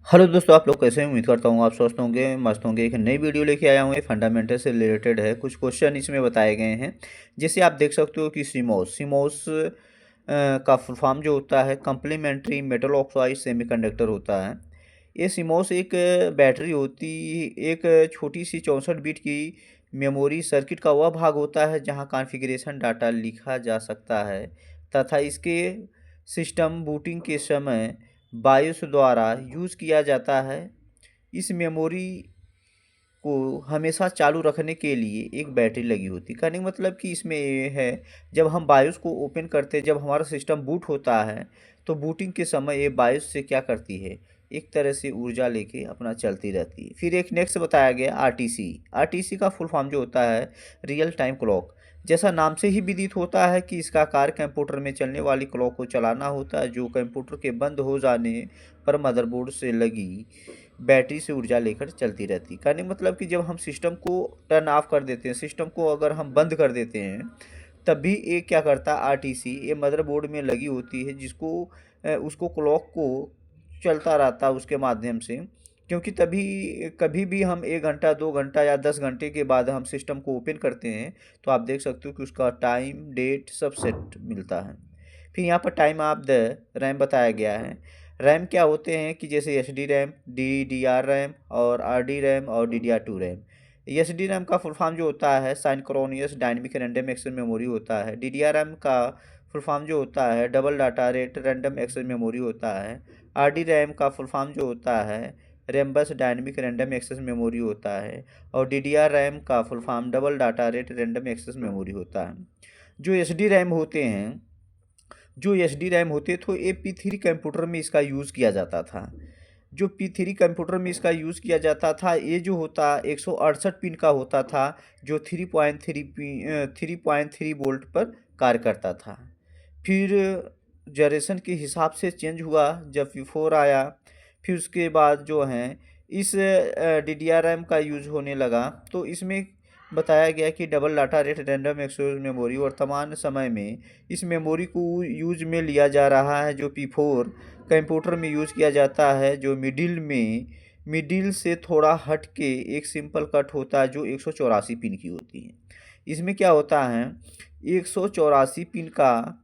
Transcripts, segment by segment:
Hello दोस्तों, आप लोग कैसे हैं? उम्मीद करता हूँ आप स्वस्थ होंगे, मस्त होंगे। एक नई वीडियो लेके आया हूँ, ये फंडामेंटल से रिलेटेड है। कुछ क्वेश्चन इसमें बताए गए हैं। जैसे आप देख सकते हो कि सीमोस का फुल फॉर्म जो होता है कम्प्लीमेंट्री मेटल ऑक्साइड सेमीकंडक्टर होता है। ये सीमोस एक बैटरी होती, एक छोटी सी 64 बिट की मेमोरी सर्किट का वह भाग होता है जहाँ कॉन्फ़िगरेशन डाटा लिखा जा सकता है तथा इसके सिस्टम बूटिंग के समय बायोस द्वारा यूज़ किया जाता है। इस मेमोरी को हमेशा चालू रखने के लिए एक बैटरी लगी होती है। कहने का मतलब कि इसमें ये है, जब हम बायोस को ओपन करते हैं, जब हमारा सिस्टम बूट होता है तो बूटिंग के समय ये बायोस से क्या करती है, एक तरह से ऊर्जा लेके अपना चलती रहती है। फिर एक नेक्स्ट बताया गया आरटीसी। आरटीसी का फुल फॉर्म जो होता है रियल टाइम क्लॉक। जैसा नाम से ही विदित होता है कि इसका कार्य कंप्यूटर में चलने वाली क्लॉक को चलाना होता है, जो कंप्यूटर के बंद हो जाने पर मदरबोर्ड से लगी बैटरी से ऊर्जा लेकर चलती रहती है। कहने का मतलब कि जब हम सिस्टम को टर्न ऑफ कर देते हैं, सिस्टम को अगर हम बंद कर देते हैं, तब भी ये क्या करता है, आरटीसी ये मदरबोर्ड में लगी होती है, जिसको उसको क्लॉक को चलता रहता है उसके माध्यम से। क्योंकि तभी कभी भी हम 1 घंटा 2 घंटा या 10 घंटे के बाद हम सिस्टम को ओपन करते हैं तो आप देख सकते हो कि उसका टाइम डेट सब सेट मिलता है। फिर यहाँ पर टाइम ऑफ द रैम बताया गया है। रैम क्या होते हैं कि जैसे H D RAM, D D R RAM और आर डी रैम और D D R two RAM. H D RAM का फुल फॉर्म जो होता है synchronous dynamic random access memory होता है। डी डी आर रैम का फुल फॉर्म जो होता है double data rate random access memory होता है। आर डी रैम का फुल फॉर्म जो होता है Rambus dynamic random access memory होता है। और डी डी आर रैम का full form double data rate random access memory होता है। जो एच डी रैम होते हैं जो एच डी रैम होते तो ये P3 कंप्यूटर में इसका यूज़ किया जाता था। जो P3 कंप्यूटर में इसका यूज़ किया जाता था, ये जो होता 168 पिन का होता था, जो 3.3 वोल्ट पर कार्य करता था। फिर जनरेशन के हिसाब से चेंज हुआ जब P4 आया। फिर उसके बाद जो है इस डी डी आर रैम का यूज़ होने लगा, तो इसमें बताया गया कि double data rate random access memory वर्तमान समय में इस मेमोरी को यूज में लिया जा रहा है, जो P4 कंप्यूटर में यूज़ किया जाता है, जो मिडिल से थोड़ा हट के एक सिंपल कट होता है जो 184 पिन की होती है। इसमें क्या होता है, 184 पिन का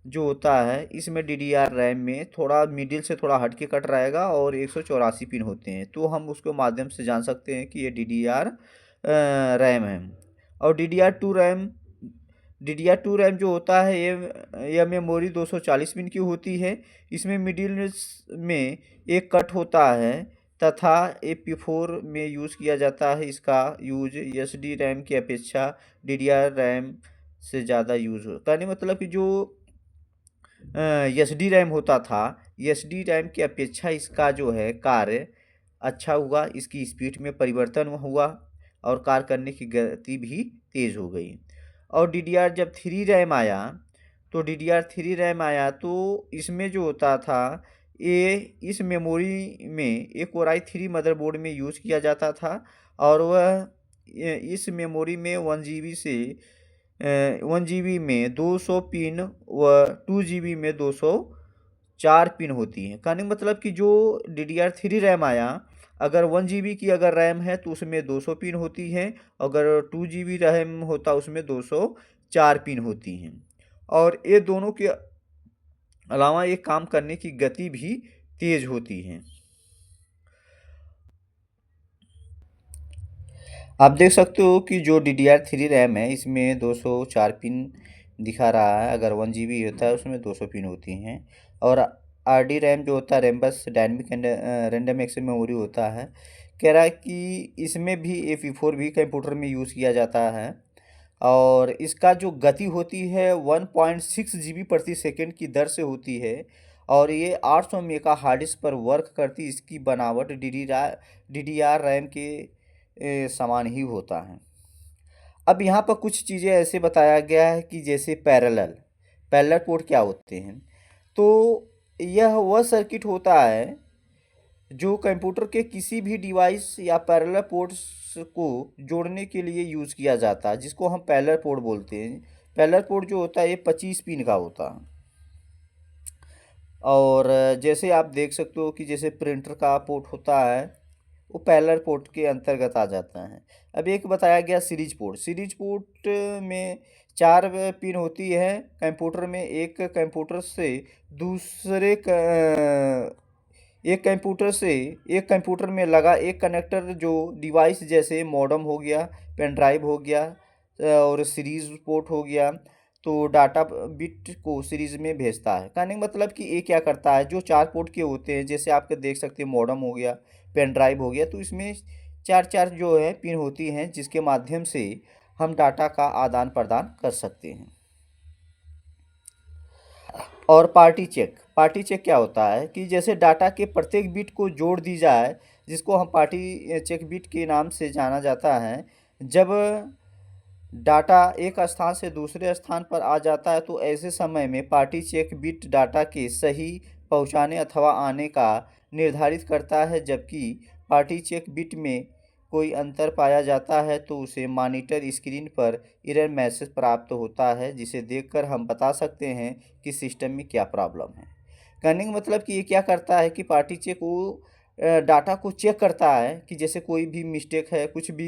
जो होता है इसमें डी डी आर रैम में थोड़ा मिडिल से थोड़ा हट के कट रहेगा और 184 पिन होते हैं, तो हम उसके माध्यम से जान सकते हैं कि ये डी डी आर रैम है। और D D R two RAM जो होता है यह मेमोरी 240 पिन की होती है। इसमें मिडिल में एक कट होता है तथा ए P4 में यूज़ किया जाता है। इसका यूज एस डी रैम की अपेक्षा डी डी आर रैम से ज़्यादा यूज़ हो। कहने मतलब कि जो एस डी रैम होता था, एस डी रैम की अपेक्षा इसका जो है कार्य अच्छा हुआ, इसकी स्पीड में परिवर्तन हुआ और कार्य करने की गति भी तेज़ हो गई। और डी डी आर जब थ्री रैम आया तो D D are three RAM आया तो इसमें जो होता था ये इस मेमोरी में एक कोराई थ्री मदरबोर्ड में यूज़ किया जाता था। और वह इस मेमोरी में 1 GB से 1 GB में 200 पिन व 2 GB में 204 पिन होती हैं। कहने का मतलब कि जो D D are three RAM आया, अगर 1 GB की अगर रैम है तो उसमें 200 पिन होती हैं, अगर 2 GB रैम होता उसमें 204 पिन होती हैं। और ये दोनों के अलावा ये काम करने की गति भी तेज़ होती है। आप देख सकते हो कि जो D D are three RAM है इसमें 204 पिन दिखा रहा है, अगर 1 GB होता है उसमें 200 पिन होती हैं। और आर डी रैम जो होता है Rambus dynamic random access memory होता है। कह रहा है कि इसमें भी ए P4 भी कंप्यूटर में यूज़ किया जाता है और इसका जो गति होती है 1.6 GB प्रति सेकेंड की दर से होती है और ये 800 मेगा हार्डिस पर वर्क करती। इसकी बनावट डी डी आर रैम के समान ही होता है। अब यहाँ पर कुछ चीज़ें ऐसे बताया गया है कि जैसे पैरेलल पोर्ट क्या होते हैं, तो यह वह सर्किट होता है जो कंप्यूटर के किसी भी डिवाइस या पैरेलल पोर्ट्स को जोड़ने के लिए यूज़ किया जाता है, जिसको हम पैरेलल पोर्ट बोलते हैं। पैरेलल पोर्ट जो होता है ये 25 पिन का होता है। और जैसे आप देख सकते हो कि जैसे प्रिंटर का पोर्ट होता है वो पैरेलल पोर्ट के अंतर्गत आ जाता है। अब एक बताया गया सीरीज पोर्ट। सीरीज पोर्ट में 4 पिन होती है कंप्यूटर में। दूसरे क एक कंप्यूटर में लगा एक कनेक्टर जो डिवाइस जैसे मॉडेम हो गया, पेन ड्राइव हो गया और सीरीज पोर्ट हो गया, तो डाटा बिट को सीरीज में भेजता है। कहने का मतलब कि ये क्या करता है, जो 4 पोर्ट के होते हैं जैसे आपके देख सकते हैं मॉडेम हो गया, पेन ड्राइव हो गया, तो इसमें 4 जो है पिन होती हैं जिसके माध्यम से हम डाटा का आदान प्रदान कर सकते हैं। और पार्टी चेक क्या होता है कि जैसे डाटा के प्रत्येक बिट को जोड़ दी जाए, जिसको हम पार्टी चेक बिट के नाम से जाना जाता है। जब डाटा एक स्थान से दूसरे स्थान पर आ जाता है तो ऐसे समय में पार्टी चेक बिट डाटा के सही पहुंचाने अथवा आने का निर्धारित करता है। जबकि पार्टी चेक बिट में कोई अंतर पाया जाता है तो उसे मॉनिटर स्क्रीन पर एरर मैसेज प्राप्त होता है, जिसे देखकर हम बता सकते हैं कि सिस्टम में क्या प्रॉब्लम है। कहने का मतलब कि ये क्या करता है कि पार्टी चेक वो डाटा को चेक करता है कि जैसे कोई भी मिस्टेक है, कुछ भी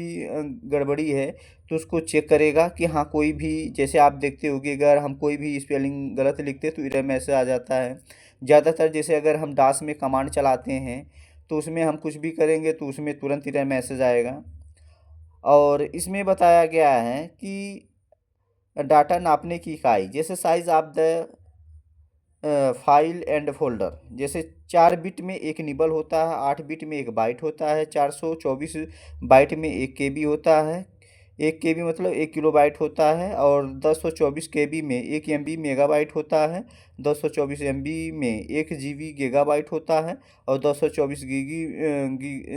गड़बड़ी है, तो उसको चेक करेगा कि हाँ कोई भी, जैसे आप देखते होगे अगर हम कोई भी स्पेलिंग गलत लिखते तो एरर मैसेज आ जाता है। ज़्यादातर जैसे अगर हम डास में कमांड चलाते हैं तो उसमें हम कुछ भी करेंगे तो उसमें तुरंत एरर मैसेज आएगा। और इसमें बताया गया है कि डाटा नापने की इकाई जैसे size of the file and folder, जैसे 4 बिट में एक निबल होता है, 8 बिट में एक बाइट होता है, 424 बाइट में 1 केबी होता है। 1 केबी मतलब 1 किलोबाइट होता है। और 1024 केबी में 1 एमबी मेगाबाइट होता है। 1024 एमबी में 1 जीबी गीगाबाइट होता है। और 224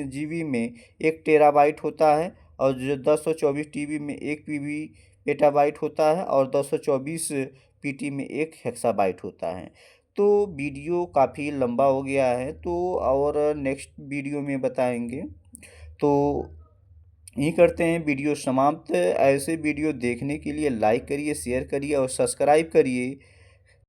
जीबी में 1 टेराबाइट होता है। और जो 1024 टीबी में 1 पीबी पेटाबाइट होता है। और 224 पीटी में 1 हेक्साबाइट होता है। तो वीडियो काफ़ी लंबा हो गया है तो और नेक्स्ट वीडियो में बताएंगे। तो यही करते हैं वीडियो समाप्त। ऐसे वीडियो देखने के लिए लाइक करिए, शेयर करिए और सब्सक्राइब करिए